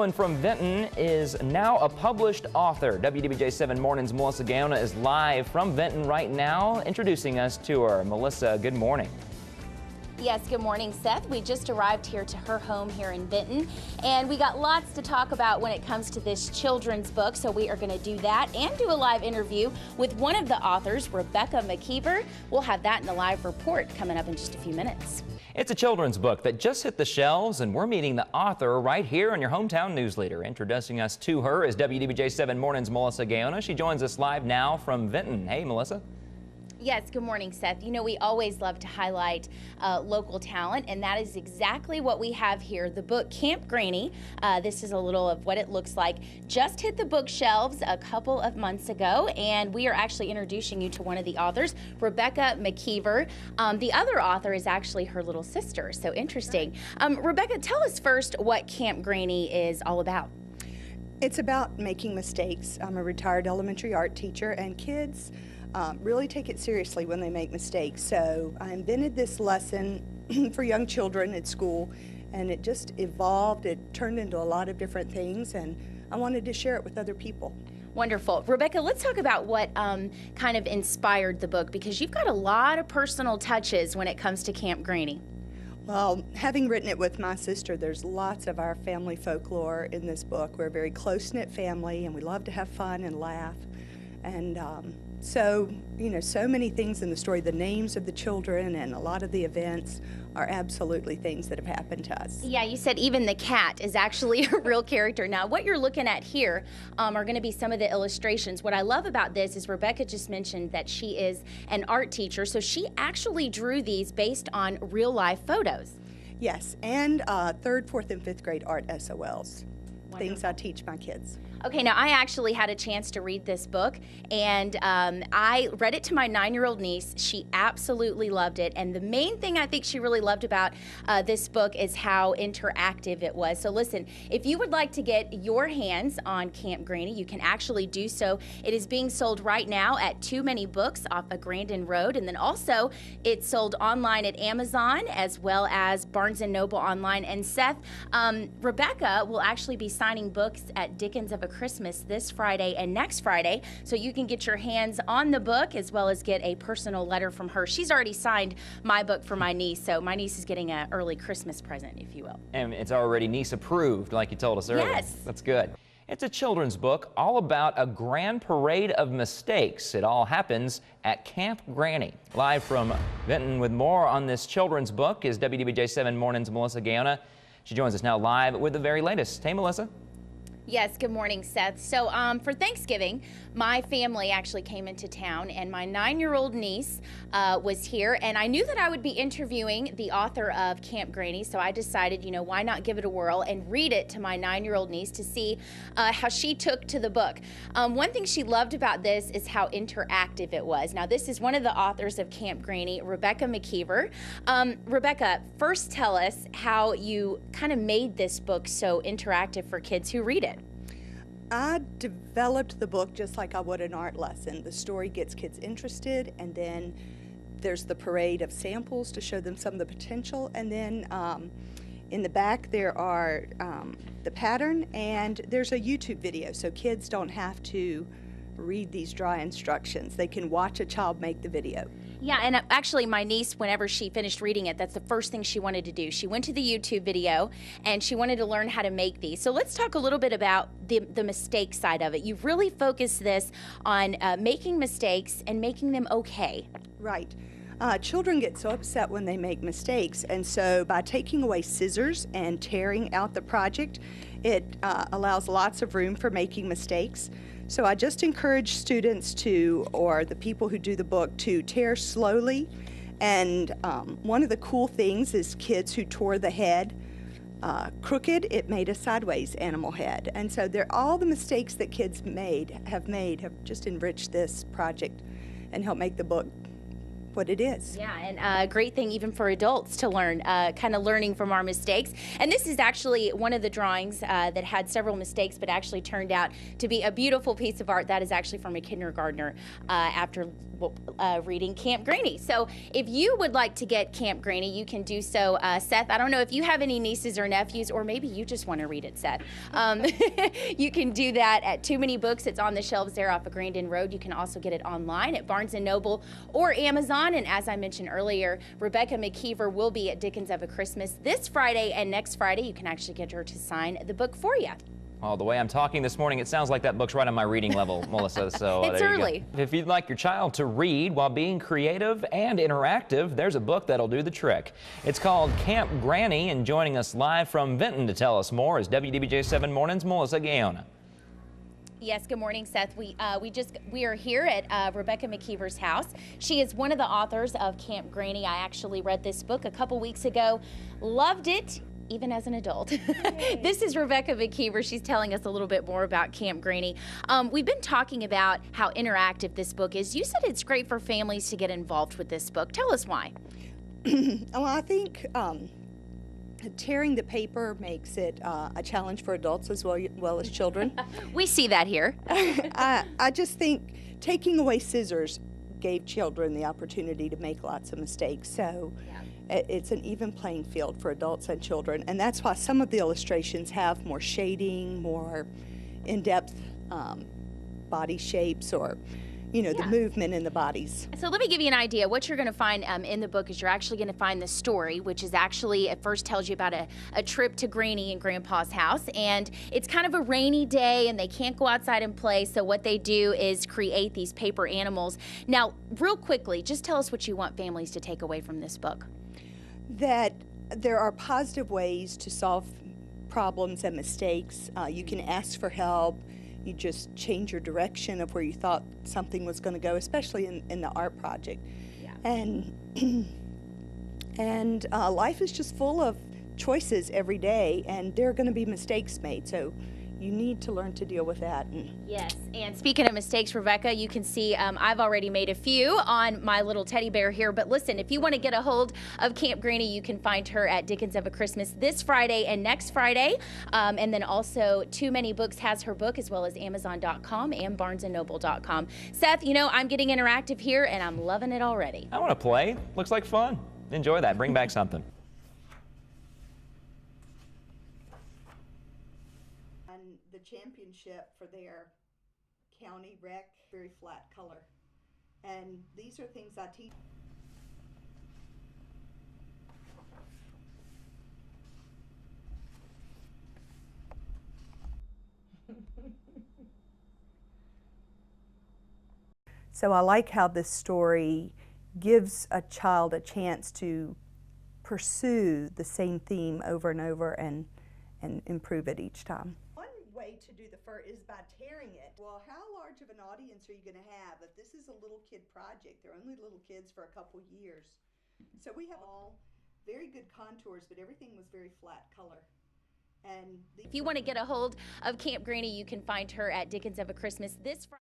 And from Vinton is now a published author. WDBJ7 Morning's Melissa Gaona is live from Vinton right now, introducing us to her. Melissa, good morning. Yes, good morning, Seth. We just arrived here to her home here in Vinton, and we got lots to talk about when it comes to this children's book, so we are going to do that and do a live interview with one of the authors, Rebecca McKeever. We'll have that in the live report coming up in just a few minutes. It's a children's book that just hit the shelves, and we're meeting the author right here on your hometown news leader. Introducing us to her is WDBJ7 Morning's Melissa Gaona. She joins us live now from Vinton. Hey, Melissa. Yes, good morning, Seth. You know, we always love to highlight local talent, and that is exactly what we have here. The book Camp Granny, this is a little of what it looks like, just hit the bookshelves a couple of months ago, and we are actually introducing you to one of the authors, Rebecca McKeever. The other author is actually her little sister, so interesting. Rebecca, tell us first what Camp Granny is all about. It's about making mistakes. I'm a retired elementary art teacher, and kids really take it seriously when they make mistakes. So I invented this lesson for young children at school, and it just evolved. It turned into a lot of different things, and I wanted to share it with other people. Wonderful. Rebecca, let's talk about what kind of inspired the book, because you've got a lot of personal touches when it comes to Camp Granny. Well, having written it with my sister, there's lots of our family folklore in this book. We're a very close-knit family, and we love to have fun and laugh. And so, you know, so many things in the story, the names of the children and a lot of the events are absolutely things that have happened to us. Yeah, you said even the cat is actually a real character. Now, what you're looking at here are going to be some of the illustrations. What I love about this is Rebecca just mentioned that she is an art teacher, so she actually drew these based on real-life photos. Yes, and 3rd, 4th, and 5th grade art SOLs. Wonderful. Things I teach my kids. Okay, now I actually had a chance to read this book, and I read it to my 9-year-old niece. She absolutely loved it, and the main thing I think she really loved about this book is how interactive it was. So listen, if you would like to get your hands on Camp Granny, you can actually do so. It is being sold right now at Too Many Books off of Grandin Road, and then also it's sold online at Amazon as well as Barnes & Noble online. And Seth, Rebecca will actually be signing books at Dickens of a Christmas this Friday and next Friday, so you can get your hands on the book as well as get a personal letter from her. She's already signed my book for my niece, so my niece is getting an early Christmas present, if you will. And it's already niece approved, like you told us earlier. Yes. That's good. It's a children's book all about a grand parade of mistakes. It all happens at Camp Granny. Live from Vinton with more on this children's book is WDBJ7 Morning's Melissa Gaona. She joins us now live with the very latest. Hey, Melissa. Yes, good morning, Seth. So for Thanksgiving, my family actually came into town, and my 9-year-old niece was here, and I knew that I would be interviewing the author of Camp Granny, so I decided, you know, why not give it a whirl and read it to my 9-year-old niece to see how she took to the book. One thing she loved about this is how interactive it was. Now, this is one of the authors of Camp Granny, Rebecca McKeever. Rebecca, first tell us how you kind of made this book so interactive for kids who read it. I developed the book just like I would an art lesson. The story gets kids interested, and then there's the parade of samples to show them some of the potential, and then in the back there are the pattern, and there's a YouTube video, so kids don't have to read these dry instructions. They can watch a child make the video. Yeah, and actually my niece, whenever she finished reading it, that's the first thing she wanted to do. She went to the YouTube video and she wanted to learn how to make these. So let's talk a little bit about the mistake side of it. You've really focused this on making mistakes and making them okay. Right. Children get so upset when they make mistakes, and so by taking away scissors and tearing out the project, it allows lots of room for making mistakes. So I just encourage students to, or the people who do the book, to tear slowly. And one of the cool things is kids who tore the head crooked, it made a sideways animal head. And so all the mistakes that kids have just enriched this project and helped make the book what it is. Yeah, and a great thing even for adults to learn, kind of learning from our mistakes. And this is actually one of the drawings that had several mistakes, but actually turned out to be a beautiful piece of art. That is actually from a kindergartner after reading Camp Granny. So if you would like to get Camp Granny, you can do so. Seth, I don't know if you have any nieces or nephews, or maybe you just want to read it, Seth. You can do that at Too Many Books. It's on the shelves there off of Grandin Road. You can also get it online at Barnes & Noble or Amazon. And as I mentioned earlier, Rebecca McKeever will be at Dickens of a Christmas this Friday and next Friday. You can actually get her to sign the book for you. Well, the way I'm talking this morning, it sounds like that book's right on my reading level, Melissa. So It's there you early. go. If you'd like your child to read while being creative and interactive, there's a book that'll do the trick. It's called Camp Granny, and joining us live from Vinton to tell us more is WDBJ7 Mornin's Melissa Gaona. Yes, good morning, Seth. We are here at Rebecca McKeever's house. She is one of the authors of Camp Granny. I actually read this book a couple weeks ago. Loved it, even as an adult. This is Rebecca McKeever. She's telling us a little bit more about Camp Granny. We've been talking about how interactive this book is. You said it's great for families to get involved with this book. Tell us why. Well, I think tearing the paper makes it a challenge for adults as well as children. We see that here. I just think taking away scissors gave children the opportunity to make lots of mistakes. So it's an even playing field for adults and children. And that's why some of the illustrations have more shading, more in-depth body shapes, or the movement in the bodies. So let me give you an idea. What you're going to find in the book is you're actually going to find the story, which is actually at first tells you about a trip to Granny and Grandpa's house. And it's kind of a rainy day and they can't go outside and play. So what they do is create these paper animals. Now, real quickly, just tell us what you want families to take away from this book. That there are positive ways to solve problems and mistakes. You can ask for help. You just change your direction of where you thought something was going to go, especially in the art project. Yeah. And life is just full of choices every day, and there are going to be mistakes made. So you need to learn to deal with that. Yes, and speaking of mistakes, Rebecca, you can see I've already made a few on my little teddy bear here. But listen, if you want to get a hold of Camp Granny, you can find her at Dickens of a Christmas this Friday and next Friday. And then also Too Many Books has her book, as well as Amazon.com and BarnesandNoble.com. Seth, I'm getting interactive here, and I'm loving it already. I want to play. Looks like fun. Enjoy that. Bring back something. The championship for their county rec, very flat color. And these are things I teach. So I like how this story gives a child a chance to pursue the same theme over and over and improve it each time. One way to do the fur is by tearing it. Well, how large of an audience are you going to have if this is a little kid project? They're only little kids for a couple years. So we have all very good contours, but everything was very flat color. And if you want to get a hold of Camp Granny, you can find her at Dickens of a Christmas this Friday.